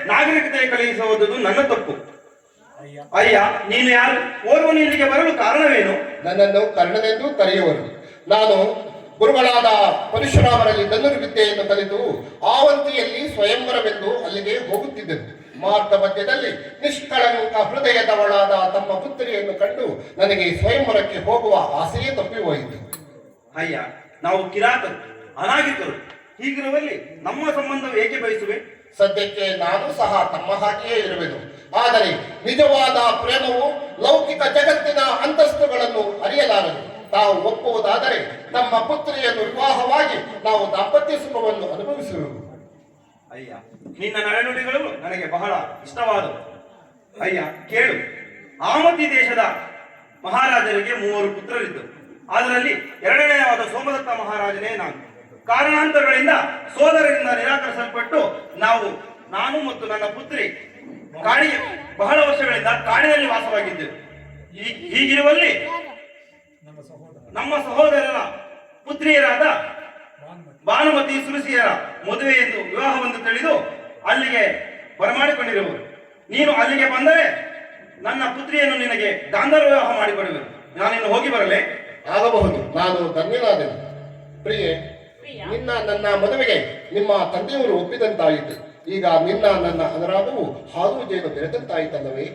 ನಾಗರಿಕತೆ ಕಳುಹಿಸುವುದು ನನ್ನ ತಪ್ಪು. ಅಯ್ಯ, ನೀನು ಯಾರು? ಓರ್ವನು ಇಲ್ಲಿಗೆ ಬರಲು ಕಾರಣವೇನು? ನನ್ನನ್ನು ಕರ್ಣನೆಂದು ಕರೆಯುವರು. ನಾನು ಗುರುಗಳಾದ ಪರಶುರಾಮರಲ್ಲಿ ಧನುರ್ವಿದ್ಯೆಯನ್ನು ಕಲಿತು ಆವಂತಿಯಲ್ಲಿ ಸ್ವಯಂವರವೆಂದು ಅಲ್ಲಿಗೆ ಹೋಗುತ್ತಿದ್ದೆನು. ಮಾರ್ಗ ಮಧ್ಯದಲ್ಲಿ ನಿಷ್ಕಳಂಕ ಹೃದಯದವಳಾದ ತಮ್ಮ ಪುತ್ರಿಯನ್ನು ಕಂಡು ನನಗೆ ಸ್ವಯಂವರಕ್ಕೆ ಹೋಗುವ ಆಸೆಯೇ ತಪ್ಪಿ ಹೋಯಿತು. ಅಯ್ಯ, ನಾವು ಕಿರಾತರು, ಅನಾಗಿದ್ದರು. ಹೀಗಿರುವಲ್ಲಿ ನಮ್ಮ ಸಂಬಂಧವು ಏಕೆ ಬಯಸುವೆ? ಸದ್ಯಕ್ಕೆ ನಾನು ಸಹ ತಮ್ಮ ಹಾಗೆಯೇ ಇರುವೆನು. ಆದರೆ ನಿಜವಾದ ಪ್ರೇಮವು ಲೌಕಿಕ ಜಗತ್ತಿನ ಅಂತಸ್ತುಗಳನ್ನು ಅರಿಯಲಾರದು. ತಾವು ಒಪ್ಪುವುದಾದರೆ ತಮ್ಮ ಪುತ್ರಿಯನ್ನು ವಿವಾಹವಾಗಿ ನಾವು ದಾಂಪತ್ಯ ಸುಖವನ್ನು ಅನುಭವಿಸುವುದು. ಅಯ್ಯ, ನಿನ್ನ ನಡೆನುಡಿಗಳು ನನಗೆ ಬಹಳ ಇಷ್ಟವಾದವು. ಅಯ್ಯ ಕೇಳು, ಆಮತಿ ದೇಶದ ಮಹಾರಾಜರಿಗೆ 3 ಪುತ್ರರಿದ್ದರು. ಅದರಲ್ಲಿ ಎರಡನೆಯವಾದ ಸೋಮದತ್ತ ಮಹಾರಾಜನೇ ನಾನು. ಕಾರಣಾಂತರಗಳಿಂದ ಸೋದರರಿಂದ ನಿರಾಕರಿಸಲ್ಪಟ್ಟು ನಾನು ಮತ್ತು ನನ್ನ ಪುತ್ರಿ ಕಾಡಿಗೆ ಬಹಳ ವರ್ಷಗಳಿಂದ ಕಾಡಿನಲ್ಲಿ ವಾಸವಾಗಿದ್ದೆವು. ಹೀಗಿರುವಲ್ಲಿ ನಮ್ಮ ಸಹೋದರರ ಪುತ್ರಿಯರಾದ ಭಾನುಮತಿ ಸುರಸಿಯರ ಮದುವೆ ಎಂದು ವಿವಾಹವೆಂದು ತಿಳಿದು ಅಲ್ಲಿಗೆ ಬರಮಾಡಿಕೊಂಡಿರುವರು. ನೀನು ಅಲ್ಲಿಗೆ ಬಂದರೆ ನನ್ನ ಪುತ್ರಿಯನ್ನು ನಿನಗೆ ಗಾಂಧರ್ವ ವಿವಾಹ ಮಾಡಿಕೊಡುವೆನು. ನಾನಿನ್ನು ಹೋಗಿ ಬರಲೇ? ಆಗಬಹುದು, ನಾನು ಧನ್ಯನಾದೆನು. ಪ್ರಿಯೆ, ನಿನ್ನ ನನ್ನ ಮದುವೆಗೆ ನಿಮ್ಮ ತಂದೆಯವರು ಒಪ್ಪಿದಂತಾಯಿತು. ಈಗ ನಿನ್ನ ನನ್ನ ಅನುರಾಗವು ಹಾಲು ಜೇನು ಬೆರೆತಂತಾಯಿತಲ್ಲವೇ?